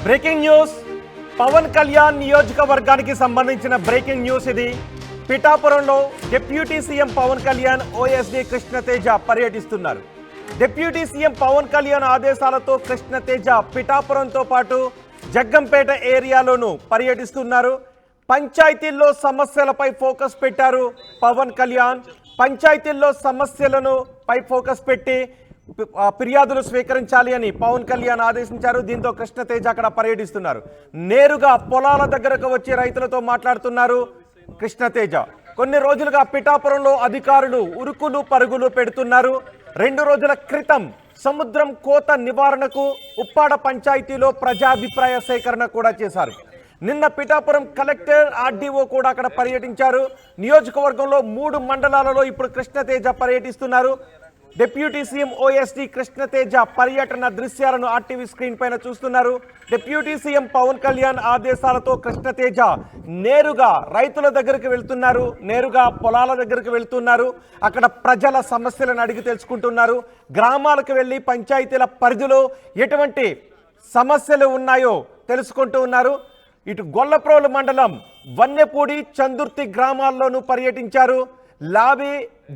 Breaking news Pawan Kalyan నియోజకవర్గానికి సంబంధించిన breaking news ఇది. పిఠాపురంలో deputy CM Pawan Kalyan OSD Krishnateja పర్యటిస్తున్నారు. డిప్యూటీ సీఎం పవన్ కళ్యాణ్ ఆదేశాలతో కృష్ణతేజ పిఠాపురంతో పాటు జగ్గంపేట ఏరియాలోనూ పర్యటిస్తున్నారు. పంచాయతీల్లో సమస్యలపై ఫోకస్ పెట్టారు పవన్ కళ్యాణ్. పంచాయతీల్లో సమస్యలను పై ఫోకస్ పెట్టి ఫిర్యాదులు స్వీకరించాలి అని పవన్ కళ్యాణ్ ఆదేశించారు. దీంతో కృష్ణతేజ అక్కడ పర్యటిస్తున్నారు. నేరుగా పొలాల దగ్గరకు వచ్చి రైతులతో మాట్లాడుతున్నారు కృష్ణతేజ. కొన్ని రోజులుగా పిఠాపురంలో అధికారులు ఉరుకులు పరుగులు పెడుతున్నారు. 2 రోజుల క్రితం సముద్రం కోత నివారణకు ఉప్పాడ పంచాయతీలో ప్రజాభిప్రాయ సేకరణ కూడా చేశారు. నిన్న పిఠాపురం కలెక్టర్ ఆర్డీఓ కూడా అక్కడ పర్యటించారు. నియోజకవర్గంలో 3 మండలాలలో ఇప్పుడు కృష్ణతేజ పర్యటిస్తున్నారు. డిప్యూటీ సీఎం ఓఎస్డీ కృష్ణతేజ పర్యటన దృశ్యాలను ఆర్టీవీ స్క్రీన్ పైన చూస్తున్నారు. డిప్యూటీ సీఎం పవన్ కళ్యాణ్ ఆదేశాలతో కృష్ణతేజ నేరుగా రైతుల దగ్గరికి వెళ్తున్నారు. నేరుగా పొలాల దగ్గరికి వెళ్తున్నారు. అక్కడ ప్రజల సమస్యలను అడిగి తెలుసుకుంటున్నారు. గ్రామాలకు వెళ్ళి పంచాయతీల పరిధిలో ఎటువంటి సమస్యలు ఉన్నాయో తెలుసుకుంటూ ఉన్నారు. ఇటు గొల్లప్రోలు మండలం వన్నెపూడి చందుర్తి గ్రామాల్లోనూ పర్యటించారు. లాబీ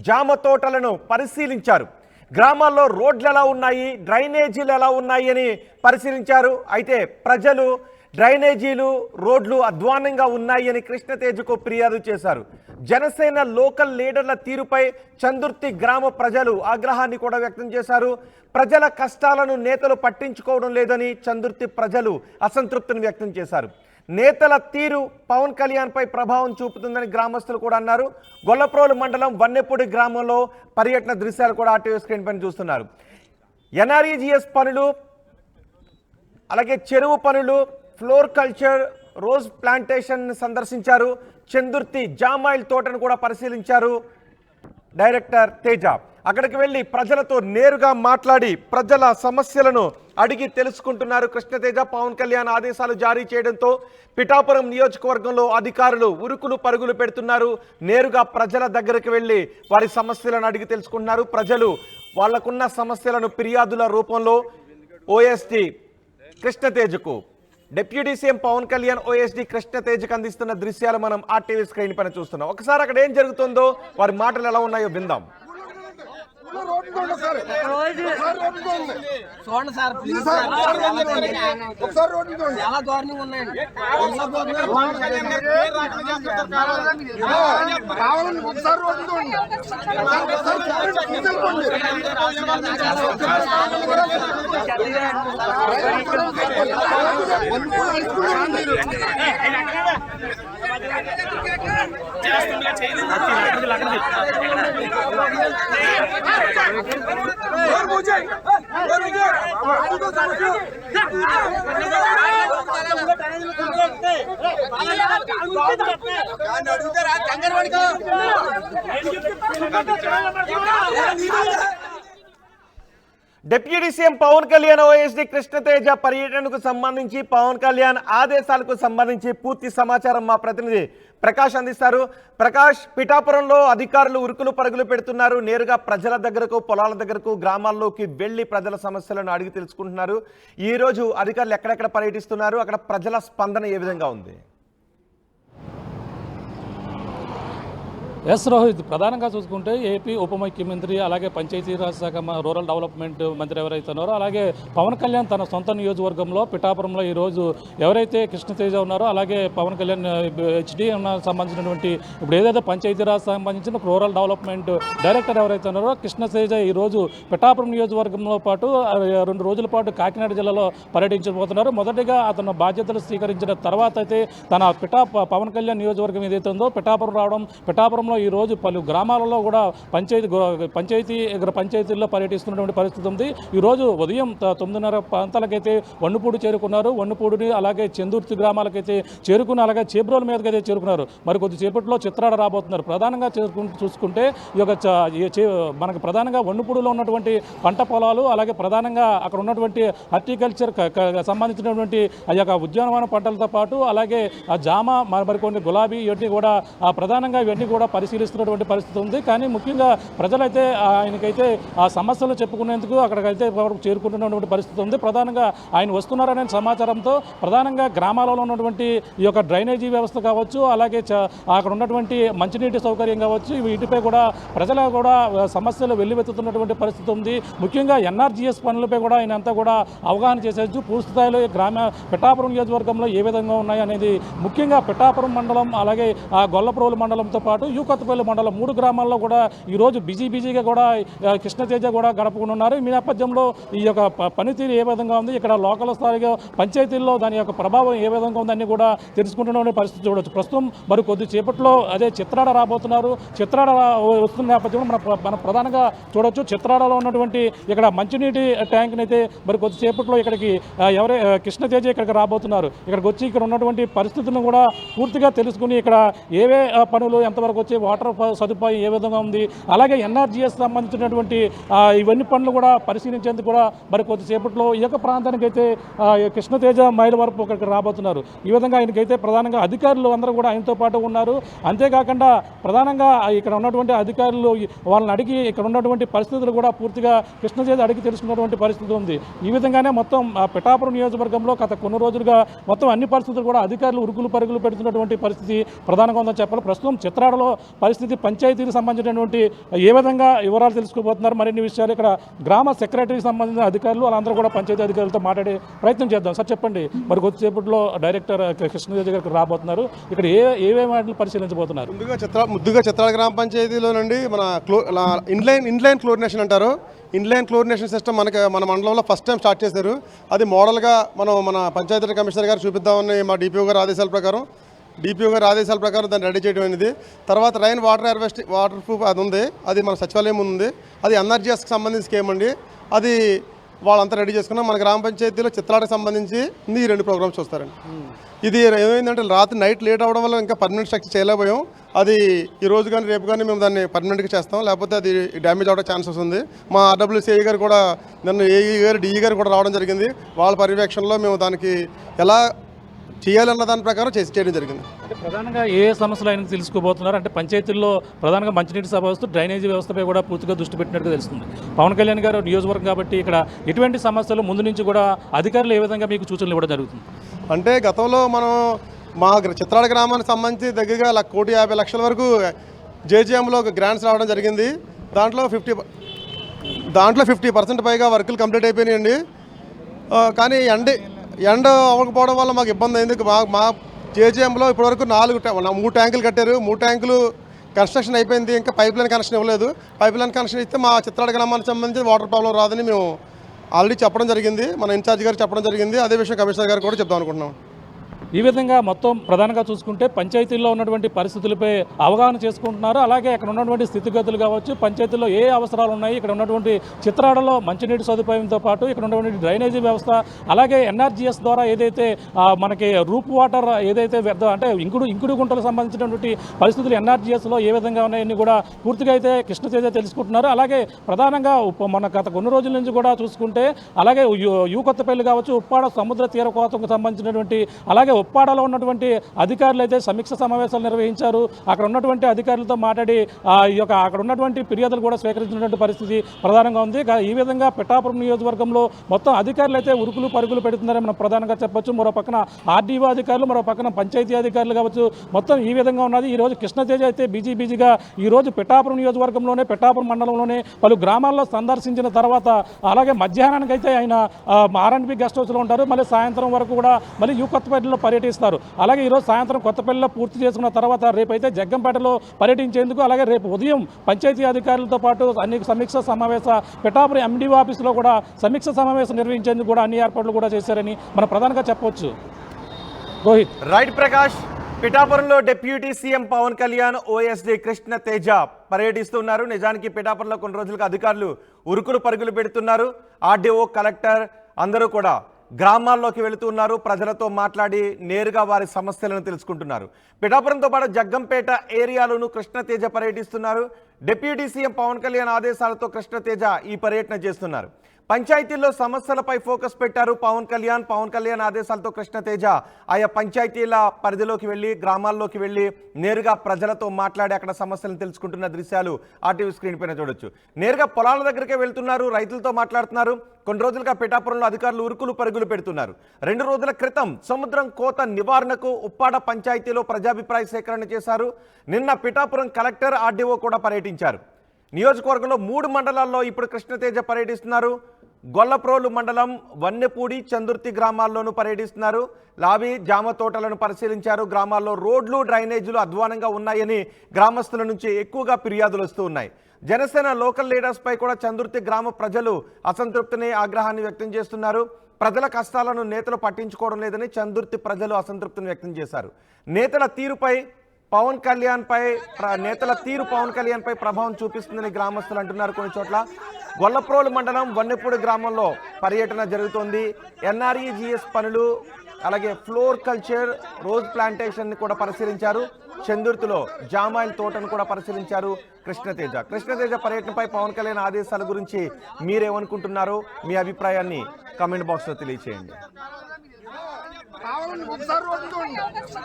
జామ తోటలను పరిశీలించారు. గ్రామాల్లో రోడ్లు ఎలా ఉన్నాయి, డ్రైనేజీలు ఎలా ఉన్నాయి అని పరిశీలించారు. అయితే ప్రజలు డ్రైనేజీలు రోడ్లు అధ్వానంగా ఉన్నాయి అని కృష్ణతేజకు ఫిర్యాదు చేశారు. జనసేన లోకల్ లీడర్ల తీరుపై చందుర్తి గ్రామ ప్రజలు ఆగ్రహాన్ని కూడా వ్యక్తం చేశారు. ప్రజల కష్టాలను నేతలు పట్టించుకోవడం లేదని చందుర్తి ప్రజలు అసంతృప్తిని వ్యక్తం చేశారు. నేతల తీరు పవన్ కళ్యాణ్పై ప్రభావం చూపుతుందని గ్రామస్తులు కూడా అన్నారు. గొల్లప్రోలు మండలం వన్నెపూడి గ్రామంలో పర్యటన దృశ్యాలు కూడా ఆర్టీవీ స్క్రీన్ పైన చూస్తున్నారు. ఎన్ఆర్ఈజీఎస్ పనులు, అలాగే చెరువు పనులు, ఫ్లోర్ కల్చర్, రోజ్ ప్లాంటేషన్ సందర్శించారు. చందుర్తి జామాయిల్ తోటను కూడా పరిశీలించారు డైరెక్టర్ తేజ. అక్కడికి వెళ్ళి ప్రజలతో నేరుగా మాట్లాడి ప్రజల సమస్యలను అడిగి తెలుసుకుంటున్నారు కృష్ణతేజ. పవన్ కళ్యాణ్ ఆదేశాలు జారీ చేయడంతో పిఠాపురం నియోజకవర్గంలో అధికారులు ఉరుకులు పరుగులు పెడుతున్నారు. నేరుగా ప్రజల దగ్గరికి వెళ్ళి వారి సమస్యలను అడిగి తెలుసుకుంటున్నారు. ప్రజలు వాళ్లకున్న సమస్యలను ఫిర్యాదుల రూపంలో ఓఎస్డీ కృష్ణతేజకు, deputy CM Pawan Kalyan OSD కృష్ణతేజకు అందిస్తున్న దృశ్యాలు మనం ఆర్టీవీ స్క్రీన్ పైన చూస్తున్నాం. ఒకసారి అక్కడ ఏం జరుగుతుందో, వారి మాటలు ఎలా ఉన్నాయో విందాం. చూడండి సార్, ప్లీజ్ ఒకసారి రోడ్లు చూడండి, చాలా దారుణంగా ఉన్నాయండి. కావాలండి ఒకసారి రోడ్లు చూడండి. Deputy CM Pawan Kalyan OSD Krishnateja పర్యటనకు సంబంధించి, పవన్ కళ్యాణ్ ఆదేశాలకు సంబంధించి పూర్తి సమాచారం మా ప్రతినిధి ప్రకాష్ అందిస్తారు. ప్రకాష్, పిఠాపురంలో అధికారులు ఉరుకులు పరుగులు పెడుతున్నారు. నేరుగా ప్రజల దగ్గరకు, పొలాల దగ్గరకు, గ్రామాల్లోకి వెళ్ళి ప్రజల సమస్యలను అడిగి తెలుసుకుంటున్నారు. ఈరోజు అధికారులు ఎక్కడెక్కడ పర్యటిస్తున్నారు, అక్కడ ప్రజల స్పందన ఏ విధంగా ఉంది? ఎస్ రోహిత్, ప్రధానంగా చూసుకుంటే ఏపీ ఉప ముఖ్యమంత్రి, అలాగే పంచాయతీరాజ్ శాఖ రూరల్ డెవలప్మెంట్ మంత్రి ఎవరైతే ఉన్నారో, అలాగే పవన్ కళ్యాణ్ తన సొంత నియోజకవర్గంలో పిఠాపురంలో ఈరోజు ఎవరైతే కృష్ణతేజ ఉన్నారో, అలాగే పవన్ కళ్యాణ్ హెచ్డీ సంబంధించినటువంటి ఇప్పుడు ఏదైతే పంచాయతీరాజ్ సంబంధించిన రూరల్ డెవలప్మెంట్ డైరెక్టర్ ఎవరైతే ఉన్నారో కృష్ణతేజ ఈరోజు పిఠాపురం నియోజకవర్గంలో పాటు 2 రోజుల పాటు కాకినాడ జిల్లాలో పర్యటించబోతున్నారు. మొదటిగా అతను బాధ్యతలు స్వీకరించిన తర్వాత అయితే తన పవన్ కళ్యాణ్ నియోజకవర్గం ఏదైతే ఉందో పిఠాపురం రావడం, పిఠాపురంలో ఈరోజు పలు గ్రామాలలో కూడా పంచాయతీల్లో పర్యటిస్తున్నటువంటి పరిస్థితి ఉంది. ఈరోజు ఉదయం 9:30 ప్రాంతాలకైతే వన్నుపూడి చేరుకున్నారు. వన్నుపూడిని అలాగే చందుర్తి గ్రామాలకైతే చేరుకుని, అలాగే చేబ్రోల మీదకైతే చేరుకున్నారు. మరి కొద్దిసేపట్లో చిత్రాడ రాబోతున్నారు. ప్రధానంగా చూసుకుంటే ఈ యొక్క మనకు ప్రధానంగా వన్నుపూడిలో ఉన్నటువంటి పంట పొలాలు, అలాగే ప్రధానంగా అక్కడ ఉన్నటువంటి హార్టికల్చర్ సంబంధించినటువంటి ఆ యొక్క ఉద్యానవన పంటలతో పాటు అలాగే ఆ జామ, మరికొన్ని గులాబీ, ఇవన్నీ కూడా ప్రధానంగా ఇవన్నీ కూడా పరిశీలిస్తున్నటువంటి పరిస్థితి ఉంది. కానీ ముఖ్యంగా ప్రజలైతే ఆయనకైతే ఆ సమస్యలు చెప్పుకునేందుకు అక్కడికైతే చేరుకుంటున్నటువంటి పరిస్థితి ఉంది. ప్రధానంగా ఆయన వస్తున్నారనే సమాచారంతో ప్రధానంగా గ్రామాలలో ఉన్నటువంటి ఈ యొక్క డ్రైనేజీ వ్యవస్థ కావచ్చు, అలాగే అక్కడ ఉన్నటువంటి మంచినీటి సౌకర్యం కావచ్చు, వీటిపై కూడా ప్రజలు కూడా సమస్యలు వెల్లువెత్తుతున్నటువంటి పరిస్థితి ఉంది. ముఖ్యంగా ఎన్ఆర్జీఎస్ పనులపై కూడా ఆయన అంతా కూడా అవగాహన చేసేచ్చు. పూర్తి స్థాయిలో పిఠాపురం నియోజకవర్గంలో ఏ విధంగా ఉన్నాయి అనేది ముఖ్యంగా పిఠాపురం మండలం, అలాగే గొల్లప్రోలు మండలంతో పాటు యూకత్పల్లి మండలం 3 గ్రామాల్లో కూడా ఈరోజు బిజీగా కూడా కృష్ణతేజ కూడా గడపనున్నారు. ఈ నేపథ్యంలో ఈ యొక్క పనితీరు ఏ విధంగా ఉంది, ఇక్కడ లోకల్ స్థాయిగా పంచాయతీల్లో దాని యొక్క ప్రభావం ఏ విధంగా ఉందని కూడా తెలుసుకుంటున్న పరిస్థితి చూడవచ్చు. ప్రస్తుతం మరి కొద్ది సేపట్లో అదే చిత్రాడ రాబోతున్నారు. చిత్రాడ వస్తున్న నేపథ్యంలో మనం ప్రధానంగా చూడవచ్చు. చిత్రాడలో ఉన్నటువంటి ఇక్కడ మంచినీటి ట్యాంక్ని అయితే మరి కొద్దిసేపట్లో ఇక్కడికి కృష్ణతేజ ఇక్కడికి రాబోతున్నారు. ఇక్కడికి వచ్చి ఇక్కడ ఉన్నటువంటి పరిస్థితులను కూడా పూర్తిగా తెలుసుకుని ఇక్కడ ఏవే పనులు ఎంతవరకు వచ్చి వాటర్ సదుపాయం ఏ విధంగా ఉంది, అలాగే ఎన్ఆర్జీఎస్ సంబంధించినటువంటి ఇవన్నీ పనులు కూడా పరిశీలించేందుకు కూడా మరి కొద్దిసేపట్లో ఈ యొక్క ప్రాంతానికి అయితే కృష్ణతేజ మైల్ వరకు ఇక్కడికి రాబోతున్నారు. ఈ విధంగా ఆయనకైతే ప్రధానంగా అధికారులు అందరూ కూడా ఆయనతో పాటు ఉన్నారు. అంతేకాకుండా ప్రధానంగా ఇక్కడ ఉన్నటువంటి అధికారులు వాళ్ళని అడిగి ఇక్కడ ఉన్నటువంటి పరిస్థితులు కూడా పూర్తిగా కృష్ణతేజ అడిగి తెలుసుకున్నటువంటి పరిస్థితి ఉంది. ఈ విధంగానే మొత్తం పిఠాపురం నియోజకవర్గంలో గత కొన్ని రోజులుగా మొత్తం అన్ని పరిస్థితులు కూడా అధికారులు ఉరుకులు పరుగులు పెడుతున్నటువంటి పరిస్థితి ప్రధానంగా ఉందని చెప్పాలి. ప్రస్తుతం చిత్రాడలో పరిస్థితి పంచాయతీకి సంబంధించినటువంటి ఏ విధంగా వివరాలు తెలుసుకోబోతున్నారు, మరిన్ని విషయాలు ఇక్కడ గ్రామ సెక్రటరీకి సంబంధించిన అధికారులు వాళ్ళందరూ కూడా పంచాయతీ అధికారులతో మాట్లాడే ప్రయత్నం చేద్దాం. సార్ చెప్పండి, మరి కొద్దిసేపట్లో డైరెక్టర్ కృష్ణతేజ గారికి రాబోతున్నారు. ఇక్కడ ఏవే మాటలు పరిశీలించబోతున్నారు? ముద్దుగా చిత్రాల గ్రామ పంచాయతీలో నుండి మన ఇన్లైన్ క్లోరినేషన్ అంటారు. ఇన్లైన్ క్లోరినేషన్ సిస్టమ్ మన మండలంలో ఫస్ట్ టైం స్టార్ట్ చేశారు. అది మోడల్గా మన పంచాయతీ కమిషనర్ గారు చూపిద్దామని మా డిపిఓ గారు ఆదేశాల ప్రకారం దాన్ని రెడీ చేయడం అనేది. తర్వాత రైన్ వాటర్ ప్రూఫ్ అది ఉంది, అది మన సచివాలయం ఉంది. అది ఎన్ఆర్జీఎస్కి సంబంధించిన స్కీమ్ అండి. అది వాళ్ళంతా రెడీ చేసుకున్నాం. మన గ్రామ పంచాయతీలో చిత్రాలకు సంబంధించి ఈ 2 ప్రోగ్రామ్స్ చూస్తారండి. ఇది ఏమైందంటే రాత్రి నైట్ లేట్ అవ్వడం వల్ల ఇంకా పర్మనెంట్ స్ట్రక్చర్ చేయలేకపోయాం. అది ఈ రోజు కానీ రేపు కానీ మేము దాన్ని పర్మనెంట్గా చేస్తాం, లేకపోతే అది డ్యామేజ్ అవ్వడం ఛాన్సెస్ ఉంది. మా ఆర్డబ్ల్యూసీఐ గారు కూడా నిన్న ఏఈ గారు డిఈ గారు కూడా రావడం జరిగింది. వాళ్ళ పర్యవేక్షణలో మేము దానికి ఎలా చేయాలన్న దాని ప్రకారం చేయడం జరిగింది. అంటే ప్రధానంగా ఏ సమస్యలు ఆయనకు తెలుసుకోబోతున్నారు అంటే పంచాయతీల్లో ప్రధానంగా మంచినీటి వ్యవస్థ, డ్రైనేజీ వ్యవస్థపై కూడా పూర్తిగా దృష్టి పెట్టినట్టుగా తెలుస్తుంది. పవన్ కళ్యాణ్ గారు నియోజకవర్గం కాబట్టి ఇక్కడ ఎటువంటి సమస్యలు ముందు నుంచి కూడా అధికారులు ఏ విధంగా మీకు సూచనలు ఇవ్వడం జరుగుతుంది? అంటే గతంలో మనం మా చిత్రాల గ్రామానికి సంబంధించి దగ్గరగా 1,50,00,000 వరకు జేజీఎంలో గ్రాంట్స్ రావడం జరిగింది. దాంట్లో 50% పైగా వర్కులు కంప్లీట్ అయిపోయినాయండి. కానీ ఎండ అవ్వకపోవడం వల్ల మాకు ఇబ్బంది అయింది. మా జేజీఎంలో ఇప్పటివరకు 3 ట్యాంకులు కట్టారు. 3 ట్యాంకులు కన్స్ట్రక్షన్ అయిపోయింది. ఇంకా పైప్ లైన్ కనెక్షన్ ఇవ్వలేదు. పైప్ లైన్ కనెక్షన్ ఇస్తే మా చిత్రాల గ్రామానికి సంబంధించి వాటర్ ప్రాబ్లం రాదని మేము ఆల్రెడీ చెప్పడం జరిగింది. మన ఇన్ఛార్జ్ గారు చెప్పడం జరిగింది. అదే విషయం కమిషనర్ గారు కూడా చెప్దాం అనుకుంటున్నాం. ఈ విధంగా మొత్తం ప్రధానంగా చూసుకుంటే పంచాయతీల్లో ఉన్నటువంటి పరిస్థితులపై అవగాహన చేసుకుంటున్నారు. అలాగే అక్కడ ఉన్నటువంటి స్థితిగతులు కావచ్చు, పంచాయతీల్లో ఏ అవసరాలు ఉన్నాయి, ఇక్కడ ఉన్నటువంటి చిత్రాడలో మంచినీటి సదుపాయంతో పాటు ఇక్కడ ఉన్నటువంటి డ్రైనేజీ వ్యవస్థ, అలాగే ఎన్ఆర్జీఎస్ ద్వారా ఏదైతే మనకి రూప్ వాటర్ ఏదైతే అంటే ఇంకుడు గుంటలకు సంబంధించినటువంటి పరిస్థితులు ఎన్ఆర్జీఎస్లో ఏ విధంగా ఉన్నాయని కూడా పూర్తిగా అయితే కృష్ణతేజ తెలుసుకుంటున్నారు. అలాగే ప్రధానంగా మన గత కొన్ని రోజుల నుంచి కూడా చూసుకుంటే అలాగే యూకొత్తపల్లి కావచ్చు, ఉప్పాడ సముద్ర తీర కోతకు సంబంధించినటువంటి, అలాగే ఉప్పాడలో ఉన్నటువంటి అధికారులు అయితే సమీక్ష సమావేశాలు నిర్వహించారు. అక్కడ ఉన్నటువంటి అధికారులతో మాట్లాడి ఈ యొక్క అక్కడ ఉన్నటువంటి ఫిర్యాదులు కూడా స్వీకరించినటువంటి పరిస్థితి ప్రధానంగా ఉంది. ఈ విధంగా పిఠాపురం నియోజకవర్గంలో మొత్తం అధికారులు అయితే ఉరుకులు పరుగులు పెడుతున్నారని మనం ప్రధానంగా చెప్పొచ్చు. మరో పక్కన ఆర్డీఓ అధికారులు, మరో పక్కన పంచాయతీ అధికారులు కావచ్చు, మొత్తం ఈ విధంగా ఉన్నది. ఈరోజు కృష్ణతేజ అయితే బిజీగా ఈరోజు పిఠాపురం నియోజకవర్గంలోనే, పిఠాపురం మండలంలోనే పలు గ్రామాల్లో సందర్శించిన తర్వాత అలాగే మధ్యాహ్నానికి అయితే ఆయన ఆర్ఎండ్బి గెస్ట్ హౌస్లో ఉంటారు. మళ్ళీ సాయంత్రం వరకు కూడా మళ్ళీ కొత్తపేటలో పర్యటిస్తారు. అలాగే ఈరోజు సాయంత్రం కొత్తపల్లిలో పూర్తి చేసుకున్న తర్వాత రేపైతే జగ్గంపేటలో పర్యటించేందుకు, అలాగే రేపు ఉదయం పంచాయతీ అధికారులతో పాటు అన్ని సమీక్ష సమావేశ పిఠాపురం ఎండిఓ ఆఫీసులో కూడా సమీక్ష సమావేశం నిర్వహించేందుకు కూడా అన్ని ఏర్పాట్లు కూడా చేశారని మనం ప్రధానంగా చెప్పవచ్చు. రోహిత్. రైట్ ప్రకాష్. పిఠాపురంలో deputy CM Pawan Kalyan, OSD Krishnateja పర్యటిస్తున్నారు. నిజానికి పిఠాపురంలో కొన్ని రోజులుగా అధికారులు ఉరుకులు పరుగులు పెడుతున్నారు. ఆర్డీఓ, కలెక్టర్ అందరూ కూడా గ్రామాల్లోకి వెళుతున్నారు. ప్రజలతో మాట్లాడి నేరుగా వారి సమస్యలను తెలుసుకుంటున్నారు. పిఠాపురంతో పాటు జగ్గంపేట ఏరియాలోనూ కృష్ణతేజ పర్యటిస్తున్నారు. డిప్యూటీ సీఎం పవన్ కళ్యాణ్ ఆదేశాలతో కృష్ణతేజ ఈ పర్యటన చేస్తున్నారు. పంచాయతీల్లో సమస్యలపై ఫోకస్ పెట్టారు పవన్ కళ్యాణ్ ఆదేశాలతో కృష్ణతేజ ఆయా పంచాయతీల పరిధిలోకి వెళ్ళి గ్రామాల్లోకి వెళ్ళి నేరుగా ప్రజలతో మాట్లాడి అక్కడ సమస్యలను తెలుసుకుంటున్న దృశ్యాలు ఆర్టీవీ స్క్రీన్ పైన చూడొచ్చు. నేరుగా పొలాల దగ్గరికే వెళ్తున్నారు, రైతులతో మాట్లాడుతున్నారు. కొన్ని రోజులుగా పిఠాపురంలో అధికారులు ఉరుకులు పరుగులు పెడుతున్నారు. 2 రోజుల క్రితం సముద్రం కోత నివారణకు ఉప్పాడ పంచాయతీలో ప్రజాభిప్రాయ సేకరణ చేశారు. నిన్న పిఠాపురం కలెక్టర్ ఆర్డీఓ కూడా పర్యటించారు. నియోజకవర్గంలో 3 మండలాల్లో ఇప్పుడు కృష్ణతేజ పర్యటిస్తున్నారు. గొల్లప్రోలు మండలం, వన్నెపూడి, చందుర్తి గ్రామాల్లోనూ పర్యటిస్తున్నారు. లాబీ జామ తోటలను పరిశీలించారు. గ్రామాల్లో రోడ్లు, డ్రైనేజీలు అధ్వానంగా ఉన్నాయని గ్రామస్తుల నుంచి ఎక్కువగా ఫిర్యాదులు వస్తూ ఉన్నాయి. జనసేన లోకల్ లీడర్స్ పై కూడా చందుర్తి గ్రామ ప్రజలు అసంతృప్తిని, ఆగ్రహాన్ని వ్యక్తం చేస్తున్నారు. ప్రజల కష్టాలను నేతలు పట్టించుకోవడం లేదని చందుర్తి ప్రజలు అసంతృప్తిని వ్యక్తం చేశారు. నేతల తీరు పవన్ కళ్యాణ్ పై ప్రభావం చూపిస్తుందని గ్రామస్తులు అంటున్నారు. కొన్ని చోట్ల గొల్లప్రోలు మండలం వన్నెపూడి గ్రామంలో పర్యటన జరుగుతోంది. ఎన్ఆర్ఈజీఎస్ పనులు, అలాగే ఫ్లోర్ కల్చర్, రోజ్ ప్లాంటేషన్ కూడా పరిశీలించారు. చందుర్తిలో జామాయిల్ తోటను కూడా పరిశీలించారు కృష్ణతేజ పర్యటనపై పవన్ కళ్యాణ్ ఆదేశాల గురించి మీరేమనుకుంటున్నారో మీ అభిప్రాయాన్ని కామెంట్ బాక్స్లో తెలియచేయండి. కావాలని ఒకసారి రోడ్డు చూడండి. ఒకసారి